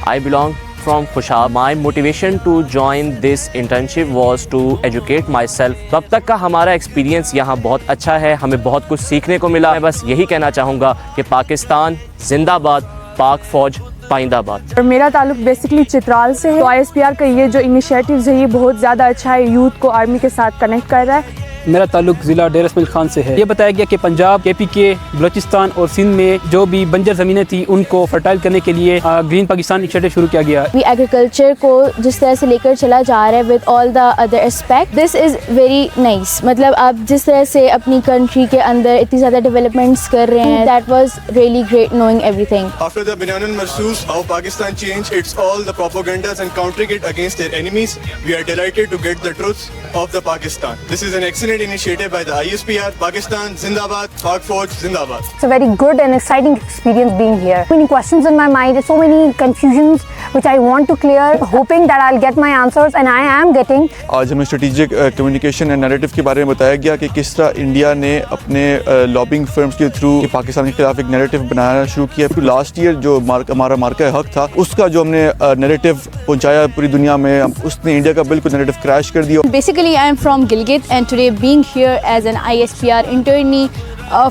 I belong from Khushab. My motivation to join this internship was to educate myself. तो अब तक का हमारा एक्सपीरियंस यहाँ बहुत अच्छा है, हमें बहुत कुछ सीखने को मिला। मैं बस यही कहना चाहूँगा कि पाकिस्तान जिंदाबाद, पाक फौज पाइंदाबाद। और मेरा ताल्लुक बेसिकली चित्राल से है। तो ISPR का ये जो इनिशिएटिव्स है ये बहुत ज़्यादा अच्छा है, यूथ को आर्मी के साथ कनेक्ट कर रहा है। मेरा ताल्लुक ज़िला डेर इस्माइल खान से है। ये बताया गया कि पंजाब, KPK, बलूचिस्तान और सिंध में जो भी बंजर ज़मीनें थी उनको फर्टाइल करने के लिए ग्रीन पाकिस्तान इनिशिएटिव शुरू किया गया। भी एग्रीकल्चर को जिस तरह से लेकर चला जा रहा है with all the other aspect, this is very nice. मतलब आप जिस तरह से अपनी कंट्री के अंदर इतनी ज़्यादा डेवलपमेंट्स कर रहे हैं, that was really great knowing everything. After the Bayan al-Marsus, how Pakistan changed its all the propagandas and countering it against their enemies, we are delighted to get the truth of the Pakistan. This is an excellent initiative by the ISPR. Pakistan Zindabad, Pak Fauj Zindabad. It's a very good and exciting experience being here. So many questions in my mind, so many confusions which I want to clear, hoping that I'll get my answers, and I am getting. आज हमें strategic communication and narrative के बारे में बताया गया कि किस तरह इंडिया ने अपने लॉबिंग फर्म्स के थ्रू पाकिस्तान के खिलाफ एक नैरेटिव बनाना शुरू किया। लास्ट ईयर जो हमारा मार्का हक था, उसका जो हमने नैरेटिव पहुंचाया पूरी दुनिया में, उसने इंडिया का बिल्कुल नैरेटिव क्रैश कर दिया। Basically, I am from Gilgit, and today being here as an ISPR internee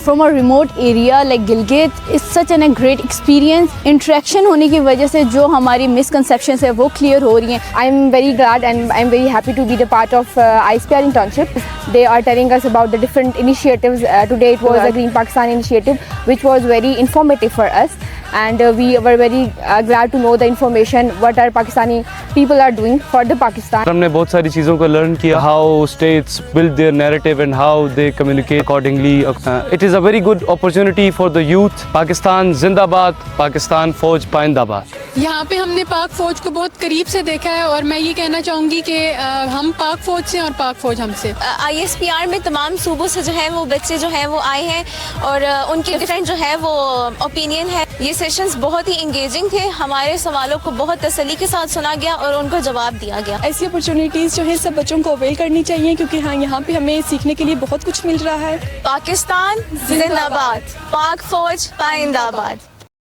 from a remote area like Gilgit is such a great experience. Interaction होने की वजह से जो हमारी misconceptions है वो clear हो रही हैं। I'm very glad and I'm very happy to be the part of ISPR internship. They are telling us about the different initiatives. Today it was a Green Pakistan initiative which was very informative for us, and we were very glad to know the information what our Pakistani people are doing for the Pakistan. हमने बहुत सारी चीज़ों को learn किया, how states build their narrative and how they communicate accordingly. It is a very good opportunity for the youth. Pakistan जिंदाबाद, पाकिस्तान फौज पाइंदाबाद। यहाँ पे हमने पाक फौज को बहुत करीब से देखा है, और मैं ये कहना चाहूँगी कि हम पाक फौज से और पाक फौज हमसे। ISPR में तमाम सूबों से जो है वो बच्चे जो हैं वो आए हैं, और उनके डिफरेंट जो है वो ओपिनियन है। ये सेशंस बहुत ही इंगेजिंग थे, हमारे सवालों को बहुत तसल्ली के साथ सुना गया और उनको जवाब दिया गया। ऐसी अपॉर्चुनिटीज़ जो है सब बच्चों को अवेल करनी चाहिए, क्योंकि हाँ यहाँ पे हमें सीखने के लिए बहुत कुछ मिल रहा है। पाकिस्तान जिंदाबाद, पाक फौज पाइंदाबाद।